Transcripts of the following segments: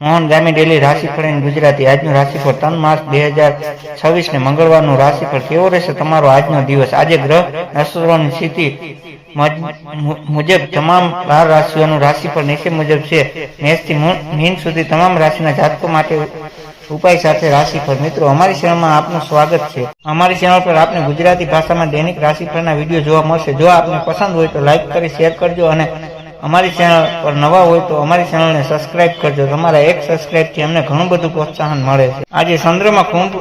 મોહન ગામી daily રાશિફળ ગુજરાતી આજનું રાશિફળ 3 માર્ચ 2026 ને મંગળવારનું રાશિફળ કેવો રહેશે તમારો આજનો દિવસ। આજે ગ્રહ નક્ષત્રોની સ્થિતિ મુજબ તમામ 12 રાશિઓનું રાશિફળ નીચે મુજબ છે। મેષથી મીન સુધી તમામ રાશિના જાતકો માટે ઉપાય સાથે રાશિફળ। મિત્રો, અમારી ચેનલમાં આપનું સ્વાગત છે। અમારી ચેનલ પર આપને ગુજરાતી ભાષામાં દૈનિક રાશિફળના વિડીયો જોવા મળશે। જો આપને પસંદ હોય તો લાઈક કરી શેર કરજો અને અમારી ચેનલ પર નવા હોય તો અમારી ચેનલને સબસ્ક્રાઇબ કરજો। તમારા એક સબસ્ક્રાઇબથી અમને ઘણું બધું પ્રોત્સાહન મળે છે। આજે ચંદ્રમા કુંભ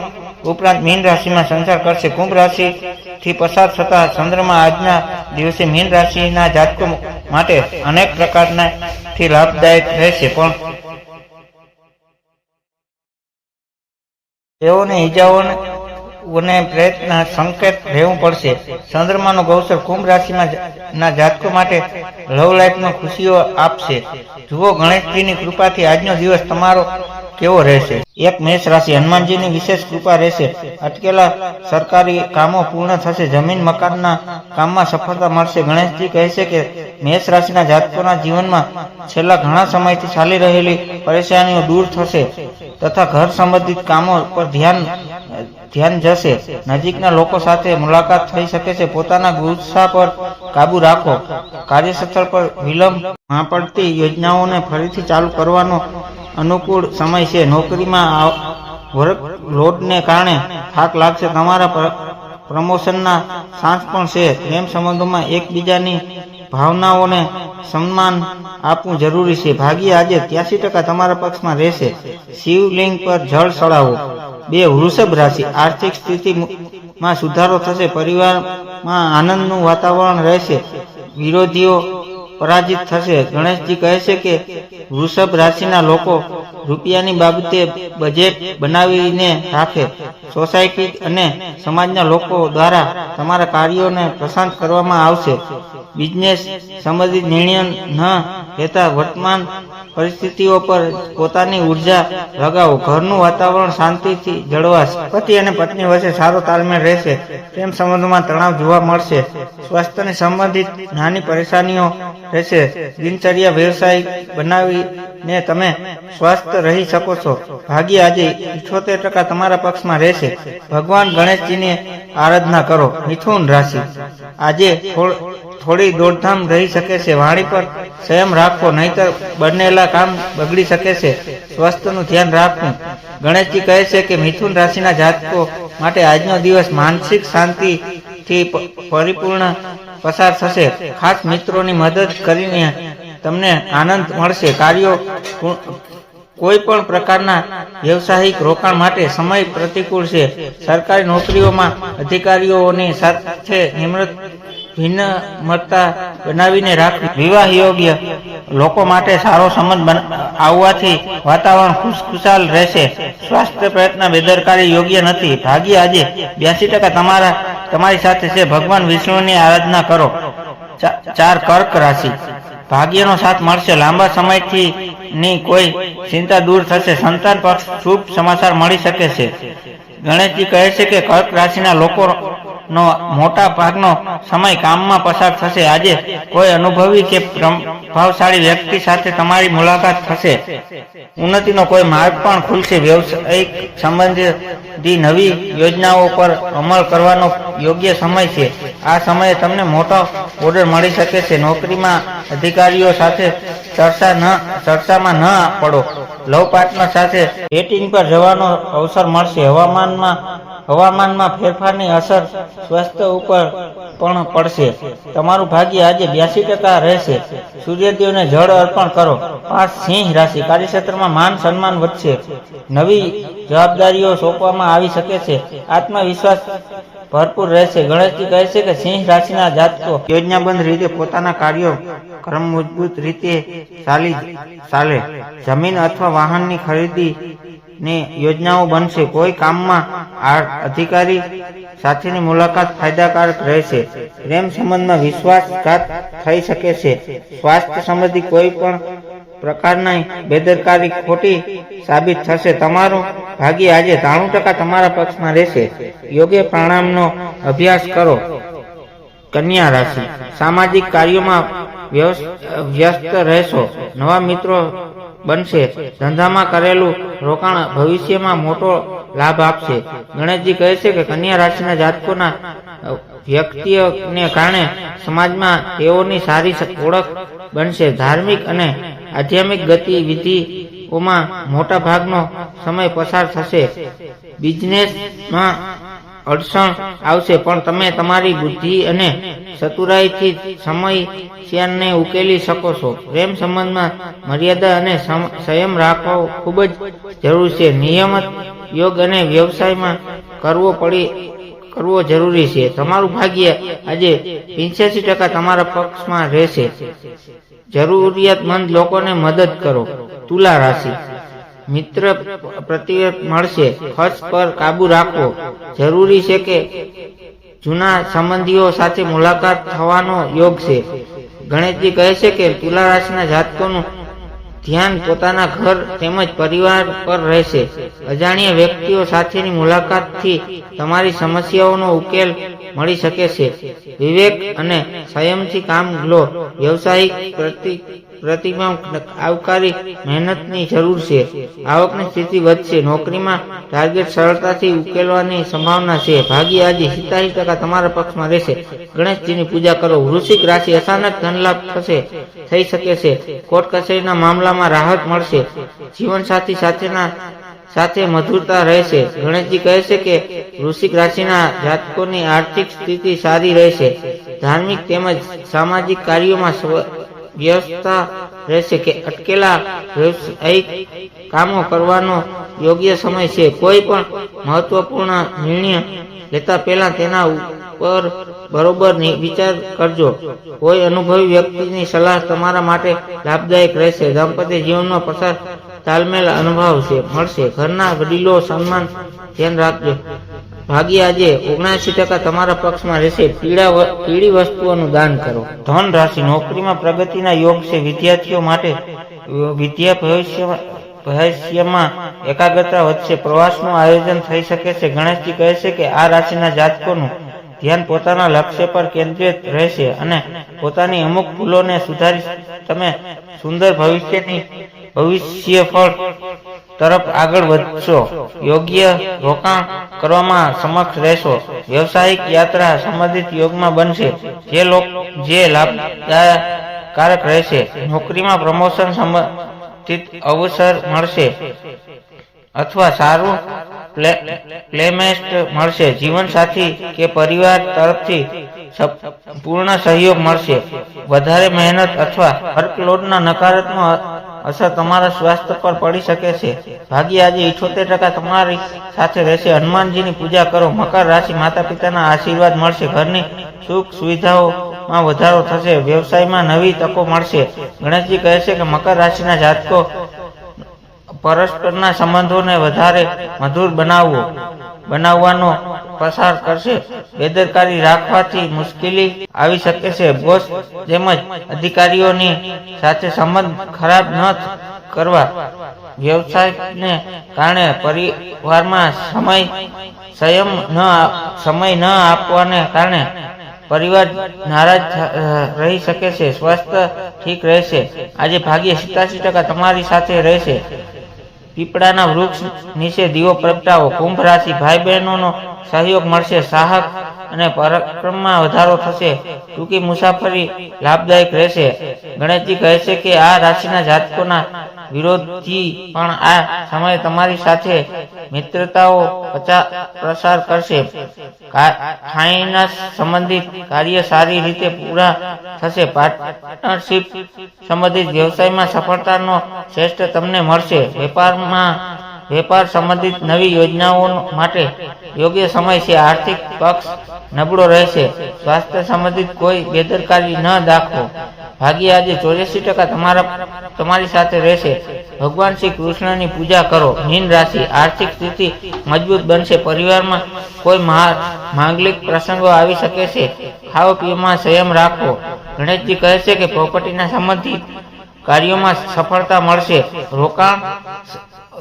ઉપરાંત મીન રાશિમાં સંચાર કરશે। કુંભ રાશિથી પસાર થતા ચંદ્રમા આજના દિવસે મીન રાશિના જાતકો માટે અનેક પ્રકારથી લાભદાયક રહેશે, પણ તેઓને ઈજાઓને પ્રયત્ન સંકેત રહેવું પડશે। ચંદ્રમાનો ગૌચર કુંભ રાશિમાં ના જાતકો માટે લવ લાઈફમાં ખુશીઓ આપશે। જુઓ ગણેશજીની કૃપાથી આજનો દિવસ તમારો કેવો રહેશે। એક મેષ રાશિ, હનુમાનજીની વિશેષ કૃપા રહેશે। અટકેલા સરકારી કામો પૂર્ણ થશે। જમીન મકાનના કામમાં સફળતા મળશે। ગણેશજી કહે છે કે મેષ રાશિના જાતકોના જીવનમાં છેલ્લા ઘણા સમયથી ચાલી રહેલી પરેશાનીઓ દૂર થશે તથા ઘર સંબંધિત કામો પર ધ્યાન જશે। નજીકના લોકો સાથે મુલાકાત થઈ શકે છે। પોતાના ગુસ્સા પર કાબુ રાખો। કાર્યસ્થળ પર વિલંબ પડતી યોજનાઓને ફરીથી ચાલુ કરવાનો અનુકૂળ સમય છે। નોકરીમાં વર્કલોડને કારણે થાક લાગશે। તમારા પ્રમોશનના ચાન્સ પણ છે। પ્રેમ સંબંધોમાં એકબીજાની ભાવનાઓને સન્માન આપવું જરૂરી છે। ભાગ્ય આજે 83% તમારા પક્ષમાં રહેશે। શિવલિંગ પર જળ ચડાવો। 2 વૃષભ રાશિ, આર્થિક સ્થિતિમાં સુધારો થશે। પરિવારમાં આનંદનું વાતાવરણ રહેશે। વિરોધીઓ પરાજિત થશે। ગણેશજી કહે છે કે વૃષભ રાશિના લોકો રૂપિયાની બાબતે બજેટ બનાવીને રાખે। સોસાયટી અને સમાજના લોકો દ્વારા તમારા કાર્યોને પસંદ કરવામાં આવશે। બિઝનેસ સંબંધિત નિર્ણય ન લેતા વર્તમાન પરિસ્થિતિઓ પર પોતાની ઉર્જા લગાવો। ઘરનું વાતાવરણ શાંતિથી જળવાશે। પતિ અને પત્ની વચ્ચે સારો તાલમેલ રહેશે। પ્રેમ સંબંધોમાં તણાવ જોવા મળશે। સ્વાસ્થ્યને સંબંધિત નાની પરેશાનીઓ રહેશે। દિનચર્યા વ્યવસાય બનાવીને તમે સ્વસ્થ રહી શકો છો। ભાગ્ય આજે 78% તમારા પક્ષમાં રહેશે। ભગવાન ગણેશજીની આરાધના કરો। મિથુન રાશિ, આજે થોડી દોડધામ રહી શકે છે। વાણી પર સંયમ રાખવો, નહીંતર બનેલા કામ બગડી શકે છે। સ્વાસ્થ્યનું ધ્યાન રાખવું। ગણેશજી કહે છે કે મિથુન રાશિના જાતકો માટે આજનો દિવસ માનસિક શાંતિથી પરિપૂર્ણ પસાર થશે। ખાસ મિત્રોની મદદ કરીને તમને આનંદ મળશે। કાર્યો કોઈ પણ પ્રકારના વ્યવસાયિક રોકાણ માટે સમય પ્રતિકૂળ છે। સરકારી નોકરીઓમાં અધિકારીઓની સાથે વિનમ્રતા બનાવીને રાખવી। વિવાહ યોગ્ય લોકો માટે સારો સંબંધ આવવાથી વાતાવરણ ખુશખુશાલ રહેશે। સ્વાસ્થ્ય પ્રયત્ન બેદરકારી યોગ્ય નથી। ભાગ્ય આજે 82% તમારી સાથે છે। ભગવાન વિષ્ણુની આરાધના કરો। 4 કર્ક રાશિ, ભાગ્યનો સાથ મળશે। લાંબા સમયથી ની કોઈ ચિંતા દૂર થશે। સંતાન પક્ષ શુભ સમાચાર મળી શકે છે। ગણેશજી કહે છે કે કર્ક રાશિના લોકોનો મોટા ભાગનો સમય કામમાં પસાર થશે। આજે કોઈ અનુભવી કે પ્રભાવશાળી વ્યક્તિ સાથે તમારી મુલાકાત થશે। ઉન્નતિનો કોઈ માર્ગ પણ ખુલશે। વ્યવસાયિક સંબંધી નવી યોજનાઓ પર અમલ કરવાનો યોગ્ય સમય છે। આ સમયે તમને મોટો ઓર્ડર મળી શકે છે। નોકરીમાં અધિકારીઓ સાથે ચર્ચામાં ન પડો। લવ પાર્ટનર સાથે ડેટિંગ પર જવાનો અવસર મળશે। હવામાનમાં ફેરફારની અસર સ્વાસ્થ્ય ઉપર પણ પડશે। તમારું ભાગ્ય આજે 82% રહેશે। સૂર્યદેવને જળ અર્પણ કરો। 5 સિંહ રાશિ, કાર્યક્ષેત્રમાં માન સન્માન વધશે। નવી જવાબદારીઓ સોંપવામાં આવી શકે છે। આત્મવિશ્વાસ ભરપૂર રહેશે। ગણેશજી કહે છે કે સિંહ રાશિના જાતકો યોજનાબદ્ધ રીતે પોતાના કાર્યો ક્રમ મજબૂત રીતે ચાલે। જમીન અથવા વાહનની ખરીદી ની યોજનાઓ બનશે। કોઈ કામમાં અધિકારી સાથેની મુલાકાત ફાયદાકારક રહેશે। પ્રેમ સંબંધમાં વિશ્વાસઘાત થઈ શકે છે। સ્વાસ્થ્ય સંબંધી કોઈ પણ પ્રકારની બેદરકારી ખોટી સાબિત થશે। તમારું ભાગ્ય આજે 93% તમારા પક્ષમાં રહેશે। યોગ્ય પ્રાણાયામનો અભ્યાસ કરો। કન્યા રાશિ, સામાજિક કાર્યોમાં વ્યસ્ત રહેશો। નવા મિત્રો બનશે. ધંધામાં કરેલું રોકાણ ભવિષ્યમાં મોટો લાભ આપશે. ગણેશજી કહે છે કે કન્યા રાશિના જાતકોના વ્યક્તિને કારણે સમાજમાં તેઓની સારી ઓળખ બનશે. ધાર્મિક અને આધ્યાત્મિક ગતિવિધિઓમાં મોટા ભાગનો સમય પસાર થશે. બિઝનેસમાં અડચણ આવશે, પણ તમે તમારી બુદ્ધિ અને ચતુરાઈથી સમસ્યાને ઉકેલી શકો છો. પ્રેમ સંબંધમાં મર્યાદા અને સંયમ રાખવો ખૂબ જ જરૂરી છે. નિયમિત યોગ અને વ્યવસાયમાં કરવો જરૂરી છે. તમારું ભાગ્ય આજે 85% તમારા પક્ષમાં રહેશે. જરૂરિયાતમંદ લોકોને મદદ કરો. તુલા રાશિ, મિત્ર પ્રત્યે મળશે. ખર્ચ પર કાબુ રાખવો જરૂરી છે કે જૂના સંબંધીઓ સાથે મુલાકાત થવાનો યોગ છે. ગણેશજી કહે છે કે તુલા રાશિના જાતકોનું ધ્યાન પોતાના ઘર તેમજ પરિવાર પર રહેશે. અજાણ્યા વ્યક્તિઓ સાથેની મુલાકાતથી તમારી સમસ્યાઓનો ઉકેલ મળી શકે છે. વિવેક અને સંયમથી કામ લો. વ્યવસાયિક પ્રતિમા આવકારી મહેનતની જરૂર છે. આવકની સ્થિતિ વધશે. નોકરીમાં ટાર્ગેટ સરળતાથી ઉકેલવાની સંભાવના છે. ભાગ્ય આજે 87% તમારા પક્ષમાં રહેશે. ગણેશજીની પૂજા કરો. વૃશ્ચિક રાશિ, અચાનક ધનલાભ થઈ શકે છે. કોર્ટ કચેરીના મામલામાં રાહત મળશે. જીવનસાથી સાથે મધુરતા રહેશે. ગણેશજી કહે છે કે વૃશ્ચિક રાશિના જાતકોની આર્થિક સ્થિતિ સારી રહેશે. ધાર્મિક તેમજ સામાજિક કાર્યોમાં વ્યવસ્થા રહેશે કે અટકેલા વ્યવસાયિક કામો કરવાનો યોગ્ય સમય છે. કોઈ પણ મહત્વપૂર્ણ નિર્ણય લેતા પહેલા તેના ઉપર બરોબર વિચાર કરજો. કોઈ અનુભવી વ્યક્તિની સલાહ તમારા માટે લાભદાયક રહેશે. દાંપત્ય જીવનનો પસાર તાલમેલ અનુભવશે મળશે. ઘરના વડીલો સન્માન ધ્યાન રાખજો. ભાગ્ય આજે 79% તમારા પક્ષમાં રહેશે. પીળી વસ્તુઓનું દાન કરો. ધન રાશિ, નોકરીમાં પ્રગતિના યોગ છે. વિદ્યાર્થીઓ માટે ભવિષ્યમાં એકાગ્રતા વધશે. પ્રવાસનું આયોજન થઈ શકે છે. ગણેશજી કહે છે કે આ રાશિના જાતકોનું ધ્યાન પોતાના લક્ષ્ય પર કેન્દ્રિત રહેશે અને પોતાની અમુક ભૂલોને સુધારી તમે સુંદર ભવિષ્યફળ તરફ આગળ વધશો. યોગ્ય રોકાણ કરવામાં સમક્ષ રહેશો. વ્યવસાયિક યાત્રા સંબંધિત યોગમાં બનશે, જે લાભદાયક રહેશે. નોકરીમાં પ્રમોશન સંબંધિત અવસર મળશે અથવા સારું પ્લેસમેન્ટ મળશે. જીવનસાથી કે પરિવાર તરફથી પૂર્ણ સહયોગ મળશે. વધારે મહેનત અથવા વર્કલોડના નકારાત્મક અસર તમારા સ્વાસ્થ્ય પર પડી શકે છે. ભાગ્ય આજે 78% તમારી સાથે રહેશે. હનુમાનજીની પૂજા કરો. મકર રાશિ, માતા પિતાના આશીર્વાદ મળશે. ઘરની સુખ સુવિધાઓમાં વધારો થશે. વ્યવસાયમાં નવી તકો મળશે. ગણેશજી કહે છે કે મકર રાશિના જાતકો પરસ્પરના સંબંધોને વધારે મધુર બનાવવાનો પસાર કરશે. બેદરકારી રાખવાથી મુશ્કેલી આવી શકે છે. બોસ તેમજ અધિકારીઓની સાથે સંબંધ ખરાબ ન કરવા. વ્યવસાયને કારણે પરિવારમાં સમય ન આપવાને કારણે પરિવાર નારાજ રહી શકે છે. સ્વાસ્થ્ય ઠીક રહેશે. આજે ભાગ્ય 87% તમારી સાથે રહેશે. પીપળાના વૃક્ષ નીચે દીવો પ્રગટાવો. કુંભ રાશિ, ભાઈ બહેનોનો સહયોગ મળશે. સાહસ અને પરાક્રમમાં વધારો થશે. ટૂંકી મુસાફરી લાભદાયક રહેશે. ગણેશજી કહે છે કે આ રાશિના જાતકોના વિરોધી પણ આ સમયે તમારી સાથે મિત્રતાઓ પ્રસાર કરશે. ફાઇનાન્સ સંબંધિત કાર્ય સારી રીતે પૂરા થશે. પાર્ટનરશિપ સંબંધિત વ્યવસાયમાં સફળતાનો શ્રેષ્ઠ તમને મળશે. વેપાર સંબંધિત નવી યોજનાઓ માટે યોગ્ય સમય છે. આર્થિક પક્ષ નબળો રહેશે. સ્વાસ્થ્ય સંબંધિત કોઈ બેદરકારી ન દાખવો. ભાગ્ય આજે 84% તમારી સાથે રહેશે. ભગવાન શ્રી કૃષ્ણની પૂજા કરો. મીન રાશિ, આર્થિક સ્થિતિ મજબૂત બનશે. પરિવારમાં કોઈ માંગલિક પ્રસંગો આવી શકે છે. ખાવા પીવામાં સંયમ રાખવો. ગણેશજી કહે છે કે પ્રોપર્ટીના સંબંધિત કાર્યોમાં સફળતા મળશે.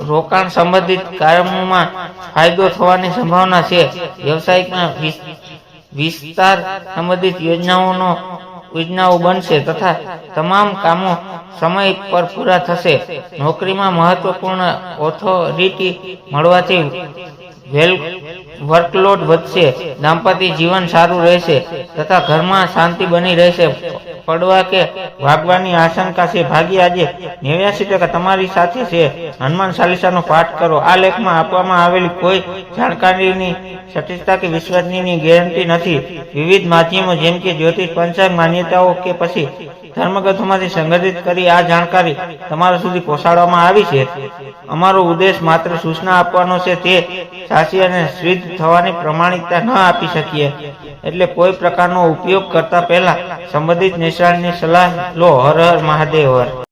રોકાણ સંબંધિત કાર્યોમાં ફાયદો થવાની સંભાવના છે. વ્યવસાયિકના વિસ્તાર સંબંધિત યોજનાઓનો યોજનાઓ બનશે તથા તમામ કામો સમય પર પૂરા થશે. નોકરીમાં મહત્વપૂર્ણ ઓથોરિટી મળવાથી વર્કલોડ વધશે. દાંપત્ય જીવન સારું રહેશે તથા ઘરમાં શાંતિ બની રહેશે. પડવા કે વાગવાની આશંકા છે. ભાગ્ય આજે 89% તમારી સાથે છે. હનુમાન ચાલીસાનો પાઠ કરો. આ લેખમાં આપવામાં આવેલી કોઈ જાણકારીની સટીકતા કે વિશ્વસનીયની ગેરંટી નથી. વિવિધ માધ્યમો જેમ કે જ્યોતિષ, પંચાંગ, માન્યતાઓ કે પછી ધર્મગ્રંથોમાંથી સંગ્રહિત કરી આ જાણકારી તમારા સુધી પહોંચાડવામાં આવી છે. અમારો ઉદ્દેશ માત્ર સૂચના આપવાનો છે, તે સાચી અને સિદ્ધ થવાની પ્રમાણિકતા ન આપી શકીએ. એટલે કોઈ પ્રકારનો ઉપયોગ કરતા પહેલા સંબંધિત નિષ્ણાતની સલાહ લો. હર હર મહાદેવ.